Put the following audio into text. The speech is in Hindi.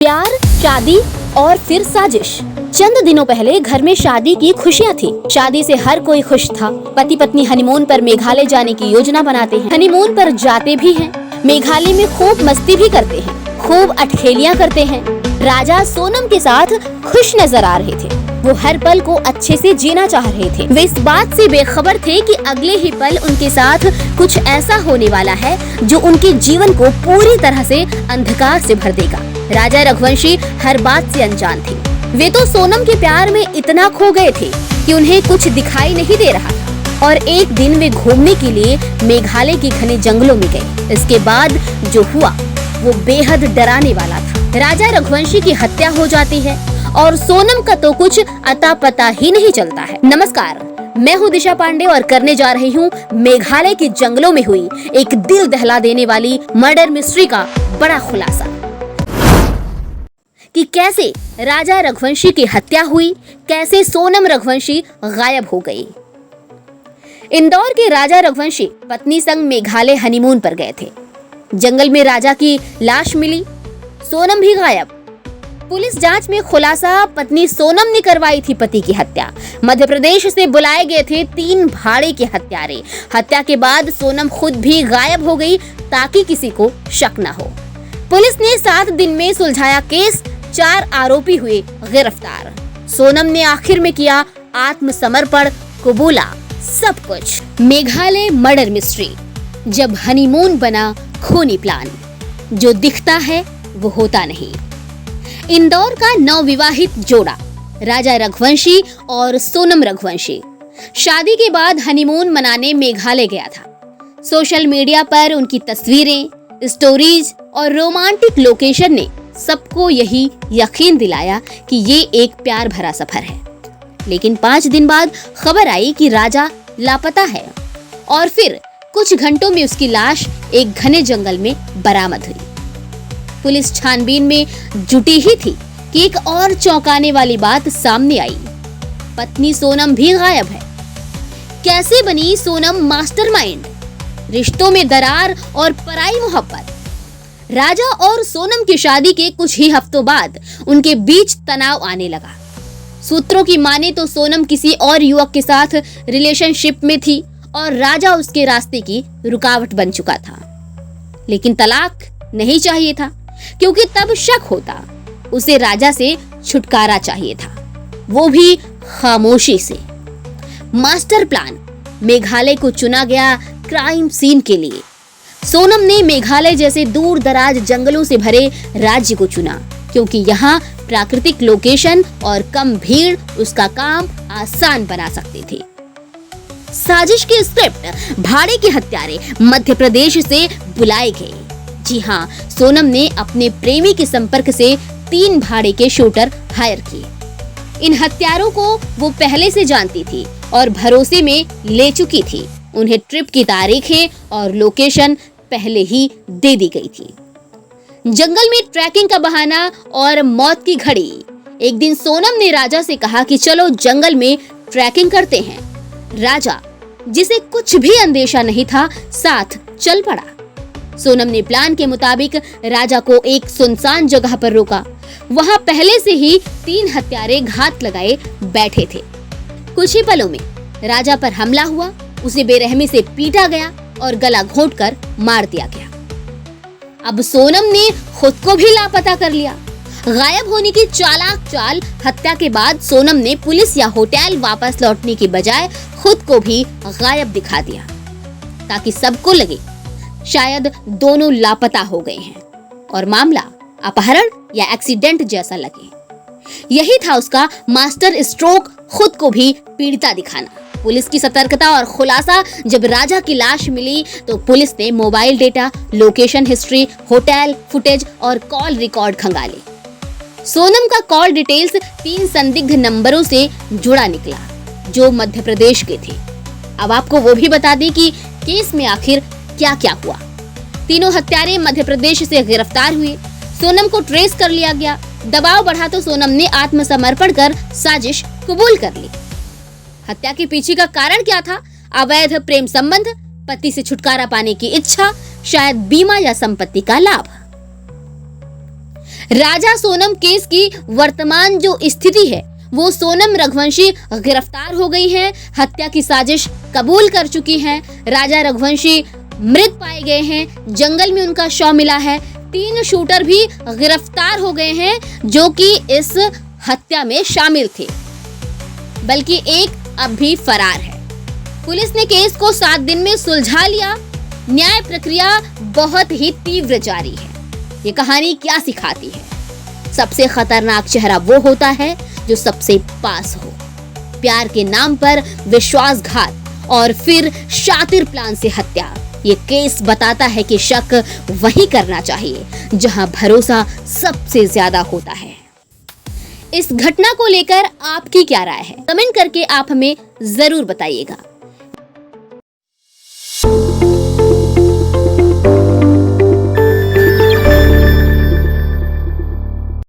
प्यार, शादी और फिर साजिश। चंद दिनों पहले घर में शादी की खुशियाँ थी। शादी से हर कोई खुश था। पति पत्नी हनीमून पर मेघालय जाने की योजना बनाते हैं। हनीमून पर जाते भी हैं। मेघालय में खूब मस्ती भी करते हैं, खूब अठखेलियाँ करते हैं। राजा सोनम के साथ खुश नजर आ रहे थे। वो हर पल को अच्छे से जीना चाह रहे थे। वे इस बात से बेखबर थे कि अगले ही पल उनके साथ कुछ ऐसा होने वाला है जो उनके जीवन को पूरी तरह से अंधकार से भर देगा। राजा रघुवंशी हर बात से अनजान थे। वे तो सोनम के प्यार में इतना खो गए थे कि उन्हें कुछ दिखाई नहीं दे रहा था। और एक दिन वे घूमने के लिए मेघालय के घने जंगलों में गए। इसके बाद जो हुआ वो बेहद डराने वाला था। राजा रघुवंशी की हत्या हो जाती है और सोनम का तो कुछ अता पता ही नहीं चलता है। नमस्कार, मैं हूँ दिशा पांडे और करने जा रही हूँ मेघालय के जंगलों में हुई एक दिल दहला देने वाली मर्डर मिस्ट्री का बड़ा खुलासा कि कैसे राजा रघुवंशी की हत्या हुई, कैसे सोनम रघुवंशी गायब हो गई। इंदौर के राजा रघुवंशी पत्नी संग मेघालय हनीमून पर गए थे। जंगल में राजा की लाश मिली, सोनम भी गायब। पुलिस जांच में खुलासा, पत्नी सोनम ने करवाई थी पति की हत्या। मध्य प्रदेश से बुलाए गए थे 3 भाड़े के हत्यारे। हत्या के बाद सोनम खुद भी गायब हो गई ताकि किसी को शक न हो। पुलिस ने 7 दिन में सुलझाया केस। 4 आरोपी हुए गिरफ्तार। सोनम ने आखिर में किया आत्मसमर्पण, कबूला सब कुछ। मेघालय मर्डर मिस्ट्री, जब हनीमून बना खूनी प्लान। जो दिखता है वो होता नहीं। इंदौर का नवविवाहित जोड़ा राजा रघुवंशी और सोनम रघुवंशी शादी के बाद हनीमून मनाने मेघालय गया था। सोशल मीडिया पर उनकी तस्वीरें, स्टोरीज और रोमांटिक लोकेशन ने सबको यही यकीन दिलाया कि ये एक प्यार भरा सफर है। लेकिन 5 दिन बाद खबर आई कि राजा लापता है और फिर कुछ घंटों में उसकी लाश एक घने जंगल में बरामद हुई। पुलिस छानबीन में जुटी ही थी कि एक और चौंकाने वाली बात सामने आई। पत्नी सोनम भी गायब है। कैसे बनी सोनम मास्टरमाइंड? रिश्तों में दरार और पराई मोहब्बत। राजा और सोनम की शादी के कुछ ही हफ्तों बाद उनके बीच तनाव आने लगा। सूत्रों की माने तो सोनम किसी और युवक के साथ रिलेशनशिप में थी और राजा उसके रास्ते की रुकावट बन चुका था। लेकिन तलाक नहीं चाहिए था, क्योंकि तब शक होता। उसे राजा से छुटकारा चाहिए था, वो भी खामोशी से। मास्टर प्लान, मेघालय को चुना गया क्राइम सीन के लिए। सोनम ने मेघालय जैसे दूर दराज जंगलों से भरे राज्य को चुना, क्योंकि यहाँ प्राकृतिक लोकेशन और कम भीड़ उसका काम आसान बना सकते थे। साजिश की स्क्रिप्ट, भाड़े के हत्यारे मध्य प्रदेश से बुलाए गए। जी हाँ, सोनम ने अपने प्रेमी के संपर्क से 3 भाड़े के शूटर हायर किए। इन हत्यारों को वो पहले से जानती थी और भरोसे में ले चुकी थी। उन्हें ट्रिप की तारीखें और लोकेशन पहले ही दे दी गई थी। जंगल में ट्रैकिंग का बहाना और मौत की घड़ी। एक दिन सोनम ने राजा से कहा कि चलो जंगल में ट्रैकिंग करते हैं। राजा, जिसे कुछ भी अंदेशा नहीं था, साथ चल पड़ा। सोनम ने प्लान के मुताबिक राजा को एक सुनसान जगह पर रोका। वहां पहले से ही 3 हत्यारे घात लगाए बैठे थे। कुछ ही पलों में राजा पर हमला हुआ। उसे बेरहमी से पीटा गया और गला घोंटकर मार दिया गया। अब सोनम ने खुद को भी लापता कर लिया। गायब होने की चालाक चाल। हत्या के बाद सोनम ने पुलिस या होटल वापस लौटने की बजाय खुद को भी गायब दिखा दिया, ताकि सबको लगे शायद दोनों लापता हो गए हैं और मामला अपहरण या एक्सीडेंट जैसा लगे। यही था उसका मास्टर स्ट्रोक, खुद को भी पीड़िता दिखाना। पुलिस की सतर्कता और खुलासा, जब राजा की लाश मिली तो पुलिस ने mobile data, location history, hotel footage और कॉल रिकॉर्ड खंगाले। सोनम का कॉल डिटेल्स 3 संदिग्ध नंबरों से जुड़ा निकला जो मध्य प्रदेश के थे। अब आपको वो भी बता दें कि केस में आखिर क्या क्या हुआ। तीनों हत्यारे मध्य प्रदेश से गिरफ्तार हुए। सोनम को ट्रेस कर लिया गया। दबाव बढ़ा तो सोनम ने आत्मसमर्पण कर साजिश कबूल कर ली। हत्या के पीछे का कारण क्या था? अवैध प्रेम संबंध, पति से छुटकारा पाने की इच्छा, शायद बीमा या संपत्ति का लाभ। राजा सोनम केस की वर्तमान जो स्थिति है वो सोनम रघुवंशी गिरफ्तार हो गई हैं, हत्या की साजिश कबूल कर चुकी हैं। राजा रघुवंशी मृत पाए गए हैं, जंगल में उनका शव मिला है। 3 शूटर भी गिरफ्तार हो गए हैं जो कि इस हत्या में शामिल थे, बल्कि एक अब भी फरार है। पुलिस ने केस को 7 दिन में सुलझा लिया। न्याय प्रक्रिया बहुत ही तीव्र जारी है। ये कहानी क्या सिखाती है? सबसे खतरनाक चेहरा वो होता है जो सबसे पास हो। प्यार के नाम पर विश्वासघात और फिर शातिर प्लान से हत्या। ये केस बताता है कि शक वही करना चाहिए जहां भरोसा सबसे ज्यादा होता है। इस घटना को लेकर आपकी क्या राय है? कमेंट करके आप हमें जरूर बताइएगा।